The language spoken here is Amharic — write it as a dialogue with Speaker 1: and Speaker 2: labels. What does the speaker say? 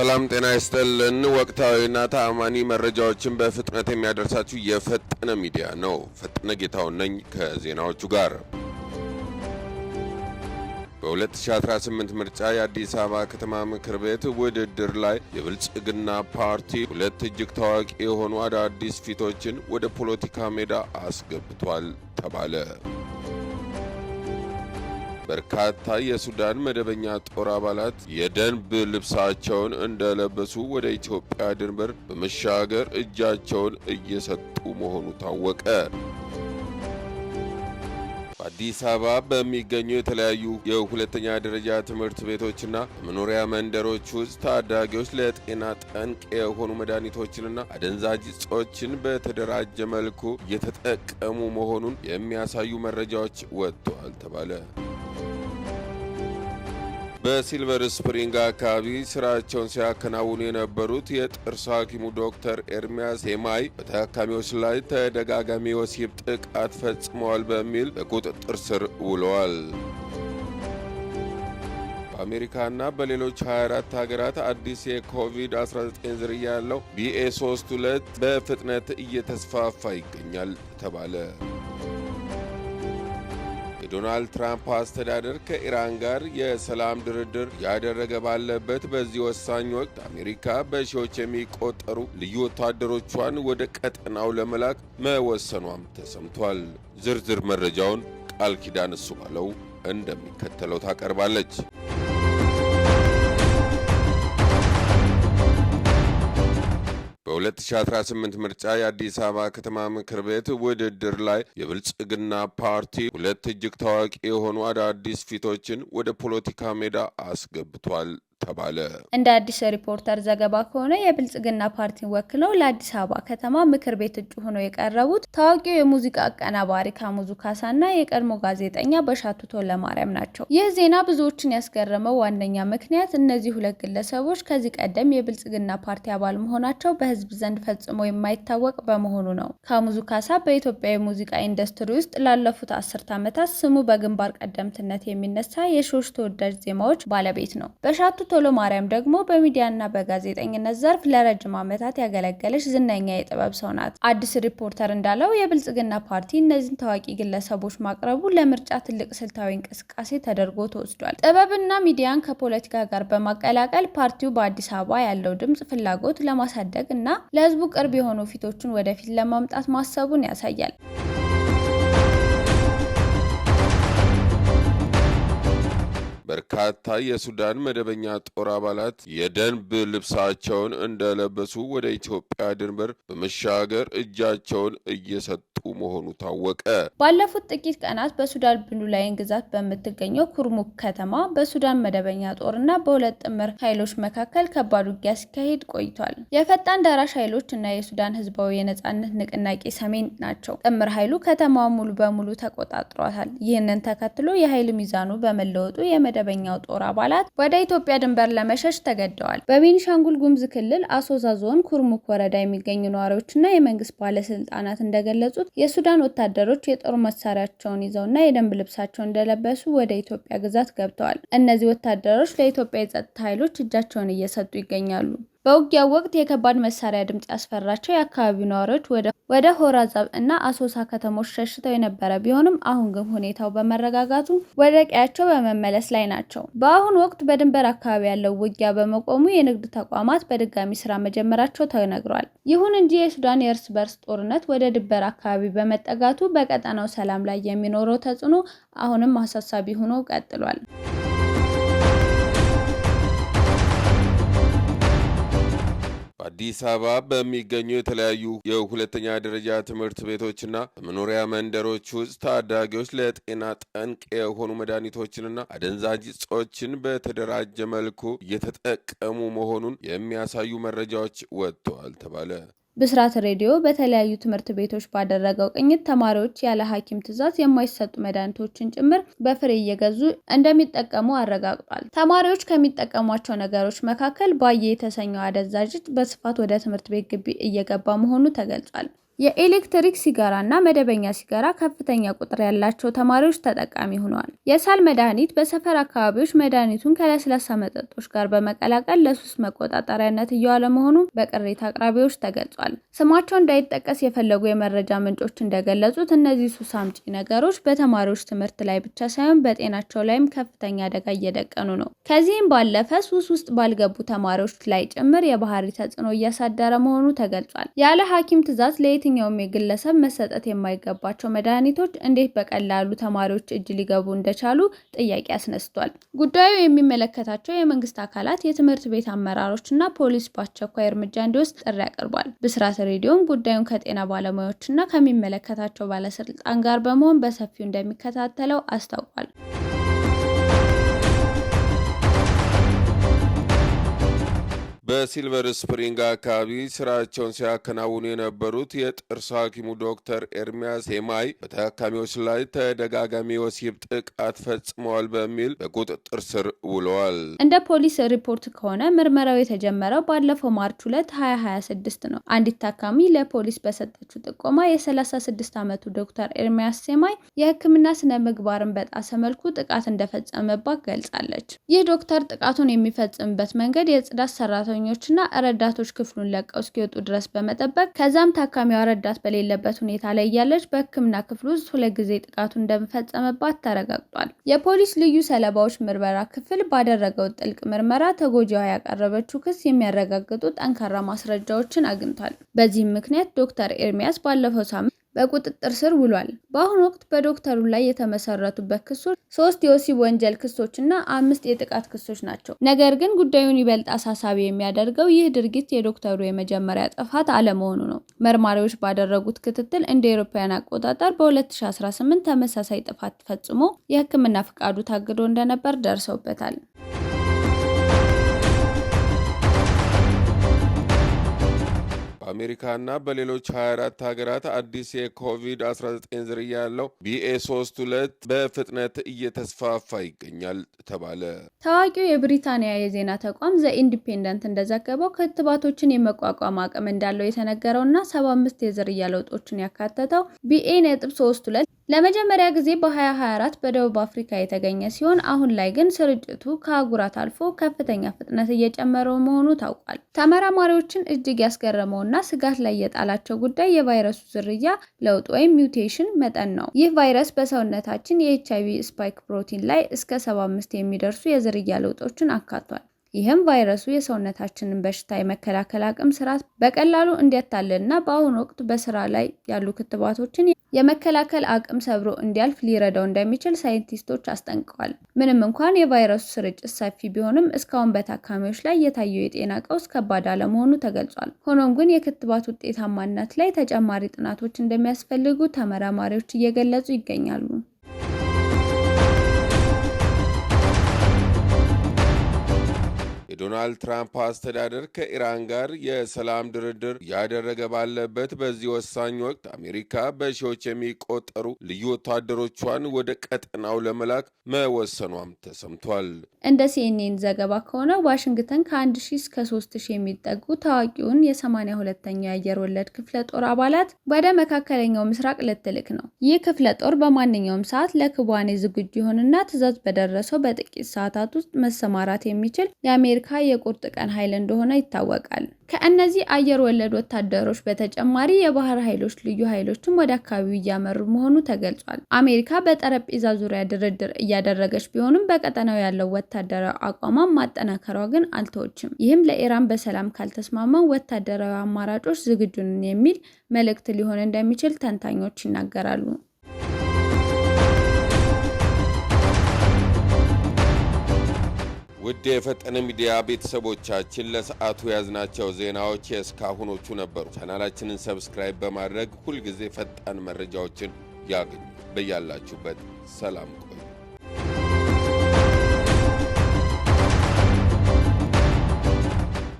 Speaker 1: ሰላም ጤና ይስጥልን። ወቅታዊና ተአማኒ መረጃዎችን በፍጥነት የሚያደርሳችሁ የፈጠነ ሚዲያ ነው። ፈጠነ ጌታው ነኝ ከዜናዎቹ ጋር። በ2018 ምርጫ የአዲስ አበባ ከተማ ምክር ቤት ውድድር ላይ የብልጽግና ፓርቲ ሁለት እጅግ ታዋቂ የሆኑ አዳዲስ ፊቶችን ወደ ፖለቲካ ሜዳ አስገብቷል ተባለ። በርካታ የሱዳን መደበኛ ጦር አባላት የደንብ ልብሳቸውን እንደለበሱ ወደ ኢትዮጵያ ድንበር በመሻገር እጃቸውን እየሰጡ መሆኑ ታወቀ። በአዲስ አበባ በሚገኙ የተለያዩ የሁለተኛ ደረጃ ትምህርት ቤቶችና መኖሪያ መንደሮች ውስጥ ታዳጊዎች ለጤና ጠንቅ የሆኑ መድኃኒቶችንና አደንዛዥ እጾችን በተደራጀ መልኩ እየተጠቀሙ መሆኑን የሚያሳዩ መረጃዎች ወጥተዋል ተባለ። በሲልቨር ስፕሪንግ አካባቢ ስራቸውን ሲያከናውኑ የነበሩት የጥርስ ሐኪሙ ዶክተር ኤርሚያስ ሄማይ በታካሚዎች ላይ ተደጋጋሚ ወሲብ ጥቃት ፈጽመዋል በሚል በቁጥጥር ስር ውለዋል። በአሜሪካና በሌሎች 24 ሀገራት አዲስ የኮቪድ-19 ዝርያ ያለው BA.3.2 በፍጥነት እየተስፋፋ ይገኛል ተባለ። የዶናልድ ትራምፕ አስተዳደር ከኢራን ጋር የሰላም ድርድር ያደረገ ባለበት በዚህ ወሳኝ ወቅት አሜሪካ በሺዎች የሚቆጠሩ ልዩ ወታደሮቿን ወደ ቀጠናው ለመላክ መወሰኗም ተሰምቷል። ዝርዝር መረጃውን ቃል ኪዳን እሱ ባለው እንደሚከተለው ታቀርባለች። በ2018 ምርጫ የአዲስ አበባ ከተማ ምክር ቤት ውድድር ላይ የብልጽግና ፓርቲ ሁለት እጅግ ታዋቂ የሆኑ አዳዲስ ፊቶችን ወደ ፖለቲካ ሜዳ አስገብቷል ተባለ።
Speaker 2: እንደ አዲስ ሪፖርተር ዘገባ ከሆነ የብልጽግና ፓርቲን ወክለው ለአዲስ አበባ ከተማ ምክር ቤት እጩ ሆነው የቀረቡት ታዋቂው የሙዚቃ አቀናባሪ ካሙዙ ካሳና የቀድሞ ጋዜጠኛ በሻቱ ቶለማርያም ናቸው። ይህ ዜና ብዙዎችን ያስገረመው ዋነኛ ምክንያት እነዚህ ሁለት ግለሰቦች ከዚህ ቀደም የብልጽግና ፓርቲ አባል መሆናቸው በሕዝብ ዘንድ ፈጽሞ የማይታወቅ በመሆኑ ነው። ካሙዙ ካሳ በኢትዮጵያ የሙዚቃ ኢንዱስትሪ ውስጥ ላለፉት 10 ዓመታት ስሙ በግንባር ቀደምትነት የሚነሳ የሺዎች ተወዳጅ ዜማዎች ባለቤት ነው። በሻቱ ቶለማርያም ደግሞ በሚዲያና በጋዜጠኝነት ዘርፍ ለረጅም ዓመታት ያገለገለች ዝነኛ የጥበብ ሰው ናት። አዲስ ሪፖርተር እንዳለው የብልጽግና ፓርቲ እነዚህን ታዋቂ ግለሰቦች ማቅረቡ ለምርጫ ትልቅ ስልታዊ እንቅስቃሴ ተደርጎ ተወስዷል። ጥበብና ሚዲያን ከፖለቲካ ጋር በማቀላቀል ፓርቲው በአዲስ አበባ ያለው ድምጽ ፍላጎት ለማሳደግ እና ለሕዝቡ ቅርብ የሆኑ ፊቶችን ወደፊት ለማምጣት ማሰቡን ያሳያል።
Speaker 1: በርካታ የሱዳን መደበኛ ጦር አባላት የደንብ ልብሳቸውን እንደለበሱ ወደ ኢትዮጵያ ድንበር በመሻገር እጃቸውን እየሰጡ መሆኑ ታወቀ።
Speaker 2: ባለፉት ጥቂት ቀናት በሱዳን ብሉ ላይን ግዛት በምትገኘው ኩርሙክ ከተማ በሱዳን መደበኛ ጦርና በሁለት ጥምር ኃይሎች መካከል ከባድ ውጊያ ሲካሄድ ቆይቷል። የፈጣን ደራሽ ኃይሎች እና የሱዳን ህዝባዊ የነጻነት ንቅናቄ ሰሜን ናቸው። ጥምር ኃይሉ ከተማዋን ሙሉ በሙሉ ተቆጣጥሯታል። ይህንን ተከትሎ የኃይል ሚዛኑ በመለወጡ የመደበኛው ጦር አባላት ወደ ኢትዮጵያ ድንበር ለመሸሽ ተገደዋል። በቤኒሻንጉል ጉሙዝ ክልል አሶሳ ዞን ኩርሙክ ወረዳ የሚገኙ ነዋሪዎችና የመንግስት ባለስልጣናት እንደገለጹት የሱዳን ወታደሮች የጦር መሳሪያቸውን ይዘውና የደንብ ልብሳቸውን እንደለበሱ ወደ ኢትዮጵያ ግዛት ገብተዋል። እነዚህ ወታደሮች ለኢትዮጵያ የጸጥታ ኃይሎች እጃቸውን እየሰጡ ይገኛሉ። በውጊያው ወቅት የከባድ መሳሪያ ድምጽ ያስፈራቸው የአካባቢው ነዋሪዎች ወደ ሆራዛብ እና አሶሳ ከተሞች ሸሽተው የነበረ ቢሆንም አሁን ግን ሁኔታው በመረጋጋቱ ወደ ቀያቸው በመመለስ ላይ ናቸው። በአሁኑ ወቅት በድንበር አካባቢ ያለው ውጊያ በመቆሙ የንግድ ተቋማት በድጋሚ ስራ መጀመራቸው ተነግሯል። ይሁን እንጂ የሱዳን የእርስ በርስ ጦርነት ወደ ድንበር አካባቢ በመጠጋቱ በቀጠናው ሰላም ላይ የሚኖረው ተጽዕኖ አሁንም አሳሳቢ ሆኖ ቀጥሏል።
Speaker 1: በአዲስ አበባ በሚገኙ የተለያዩ የሁለተኛ ደረጃ ትምህርት ቤቶችና በመኖሪያ መንደሮች ውስጥ ታዳጊዎች ለጤና ጠንቅ የሆኑ መድኃኒቶችንና አደንዛዥ እጾችን በተደራጀ መልኩ እየተጠቀሙ መሆኑን የሚያሳዩ መረጃዎች ወጥተዋል ተባለ።
Speaker 2: ብስራት ሬዲዮ በተለያዩ ትምህርት ቤቶች ባደረገው ቅኝት ተማሪዎች ያለ ሐኪም ትዕዛዝ የማይሰጡ መድኃኒቶችን ጭምር በፍሬ እየገዙ እንደሚጠቀሙ አረጋግጧል። ተማሪዎች ከሚጠቀሟቸው ነገሮች መካከል ባየ የተሰኘው አደንዛዥ እጽ በስፋት ወደ ትምህርት ቤት ግቢ እየገባ መሆኑ ተገልጿል። የኤሌክትሪክ ሲጋራና መደበኛ ሲጋራ ከፍተኛ ቁጥር ያላቸው ተማሪዎች ተጠቃሚ ሆነዋል። የሳል መድኃኒት በሰፈር አካባቢዎች መድኃኒቱን ከለስላሳ መጠጦች ጋር በመቀላቀል ለሱስ መቆጣጠሪያነት እየዋለ መሆኑ በቅሬታ አቅራቢዎች ተገልጿል። ስማቸው እንዳይጠቀስ የፈለጉ የመረጃ ምንጮች እንደገለጹት እነዚህ ሱስ አምጪ ነገሮች በተማሪዎች ትምህርት ላይ ብቻ ሳይሆን በጤናቸው ላይም ከፍተኛ አደጋ እየደቀኑ ነው። ከዚህም ባለፈ ሱስ ውስጥ ባልገቡ ተማሪዎች ላይ ጭምር የባህሪ ተጽዕኖ እያሳደረ መሆኑ ተገልጿል። ያለ ሐኪም ትዕዛዝ የትኛውም የግለሰብ መሰጠት የማይገባቸው መድኃኒቶች እንዴት በቀላሉ ተማሪዎች እጅ ሊገቡ እንደቻሉ ጥያቄ አስነስቷል። ጉዳዩ የሚመለከታቸው የመንግስት አካላት፣ የትምህርት ቤት አመራሮች እና ፖሊስ በአስቸኳይ እርምጃ እንዲወስድ ጥሪ አቅርቧል። ብስራት ሬዲዮም ጉዳዩን ከጤና ባለሙያዎች እና ከሚመለከታቸው ባለስልጣን ጋር በመሆን በሰፊው እንደሚከታተለው አስታውቋል።
Speaker 1: በሲልቨር ስፕሪንግ አካባቢ ስራቸውን ሲያከናውኑ የነበሩት የጥርስ ሐኪሙ ዶክተር ኤርሚያስ ሄማይ በታካሚዎች ላይ ተደጋጋሚ የወሲብ ጥቃት ፈጽመዋል በሚል በቁጥጥር ስር ውለዋል።
Speaker 2: እንደ ፖሊስ ሪፖርት ከሆነ ምርመራው የተጀመረው ባለፈው ማርች 2 2026 ነው። አንዲት ታካሚ ለፖሊስ በሰጠችው ጥቆማ የ36 ዓመቱ ዶክተር ኤርሚያስ ሄማይ የሕክምና ስነ ምግባርን በጣሰ መልኩ ጥቃት እንደፈጸመባት ገልጻለች። ይህ ዶክተር ጥቃቱን የሚፈጽምበት መንገድ የጽዳት ሰራተኞችና ረዳቶች ክፍሉን ለቀው እስኪወጡ ድረስ በመጠበቅ ከዛም ታካሚዋ ረዳት በሌለበት ሁኔታ ላይ እያለች በሕክምና ክፍሉ ውስጥ 2 ጊዜ ጥቃቱን እንደፈጸመባት ተረጋግጧል። የፖሊስ ልዩ ሰለባዎች ምርመራ ክፍል ባደረገው ጥልቅ ምርመራ ተጎጂዋ ያቀረበችው ክስ የሚያረጋግጡ ጠንካራ ማስረጃዎችን አግኝቷል። በዚህም ምክንያት ዶክተር ኤርሚያስ ባለፈው ሳምንት በቁጥጥር ስር ውሏል። በአሁኑ ወቅት በዶክተሩ ላይ የተመሰረቱበት ክሶች 3 የወሲብ ወንጀል ክሶችና 5 የጥቃት ክሶች ናቸው። ነገር ግን ጉዳዩን ይበልጥ አሳሳቢ የሚያደርገው ይህ ድርጊት የዶክተሩ የመጀመሪያ ጥፋት አለመሆኑ ነው። መርማሪዎች ባደረጉት ክትትል እንደ አውሮፓውያን አቆጣጠር በ2018 ተመሳሳይ ጥፋት ፈጽሞ የሕክምና ፍቃዱ ታግዶ እንደነበር ደርሰውበታል።
Speaker 1: በአሜሪካና በሌሎች 24 ሀገራት አዲስ የኮቪድ-19 ዝርያ ያለው BA.3.2 በፍጥነት እየተስፋፋ ይገኛል ተባለ።
Speaker 2: ታዋቂው የብሪታንያ የዜና ተቋም ዘ ኢንዲፔንደንት እንደዘገበው ክትባቶችን የመቋቋም አቅም እንዳለው የተነገረውና 75 የዝርያ ለውጦችን ያካተተው BA.3.2 ለመጀመሪያ ጊዜ በ2024 በደቡብ አፍሪካ የተገኘ ሲሆን አሁን ላይ ግን ስርጭቱ ከአህጉራት አልፎ ከፍተኛ ፍጥነት እየጨመረው መሆኑ ታውቋል። ተመራማሪዎችን እጅግ ያስገረመውና ስጋት ላይ የጣላቸው ጉዳይ የቫይረሱ ዝርያ ለውጥ ወይም ሚውቴሽን መጠን ነው። ይህ ቫይረስ በሰውነታችን የኤችአይቪ ስፓይክ ፕሮቲን ላይ እስከ 75 የሚደርሱ የዝርያ ለውጦችን አካቷል። ይህም ቫይረሱ የሰውነታችንን በሽታ የመከላከል አቅም ስርዓት በቀላሉ እንዲያታልልና በአሁኑ ወቅት በስራ ላይ ያሉ ክትባቶችን የመከላከል አቅም ሰብሮ እንዲያልፍ ሊረዳው እንደሚችል ሳይንቲስቶች አስጠንቅቀዋል። ምንም እንኳን የቫይረሱ ስርጭት ሰፊ ቢሆንም እስካሁን በታካሚዎች ላይ የታየው የጤና ቀውስ ከባድ አለመሆኑ ተገልጿል። ሆኖም ግን የክትባት ውጤታማነት ላይ ተጨማሪ ጥናቶች እንደሚያስፈልጉ ተመራማሪዎች እየገለጹ ይገኛሉ።
Speaker 1: የዶናልድ ትራምፕ አስተዳደር ከኢራን ጋር የሰላም ድርድር ያደረገ ባለበት በዚህ ወሳኝ ወቅት አሜሪካ በሺዎች የሚቆጠሩ ልዩ ወታደሮቿን ወደ ቀጠናው ለመላክ መወሰኗም ተሰምቷል።
Speaker 2: እንደ CNN ዘገባ ከሆነ ዋሽንግተን ከ1000 እስከ 3000 የሚጠጉ ታዋቂውን የ82ኛው የአየር ወለድ ክፍለ ጦር አባላት ወደ መካከለኛው ምስራቅ ልትልክ ነው። ይህ ክፍለ ጦር በማንኛውም ሰዓት ለክዋኔ ዝግጁ ይሆንና ትዕዛዝ በደረሰው በጥቂት ሰዓታት ውስጥ መሰማራት የሚችል የአሜሪካ የቁርጥ ቀን ኃይል እንደሆነ ይታወቃል። ከእነዚህ አየር ወለድ ወታደሮች በተጨማሪ የባህር ኃይሎች ልዩ ኃይሎችም ወደ አካባቢው እያመሩ መሆኑ ተገልጿል። አሜሪካ በጠረጴዛ ዙሪያ ድርድር እያደረገች ቢሆንም በቀጠናው ያለው ወታደራዊ አቋሟን ማጠናከሯ ግን አልተወችም። ይህም ለኢራን በሰላም ካልተስማማው ወታደራዊ አማራጮች ዝግጁ ነን የሚል መልእክት ሊሆን እንደሚችል ተንታኞች ይናገራሉ።
Speaker 1: ውድ የፈጠነ ሚዲያ ቤተሰቦቻችን ለሰዓቱ ያዝናቸው ዜናዎች የእስካሁኖቹ ነበሩ። ቻናላችንን ሰብስክራይብ በማድረግ ሁልጊዜ ፈጣን መረጃዎችን ያገኙ። በያላችሁበት ሰላም ቆዩ።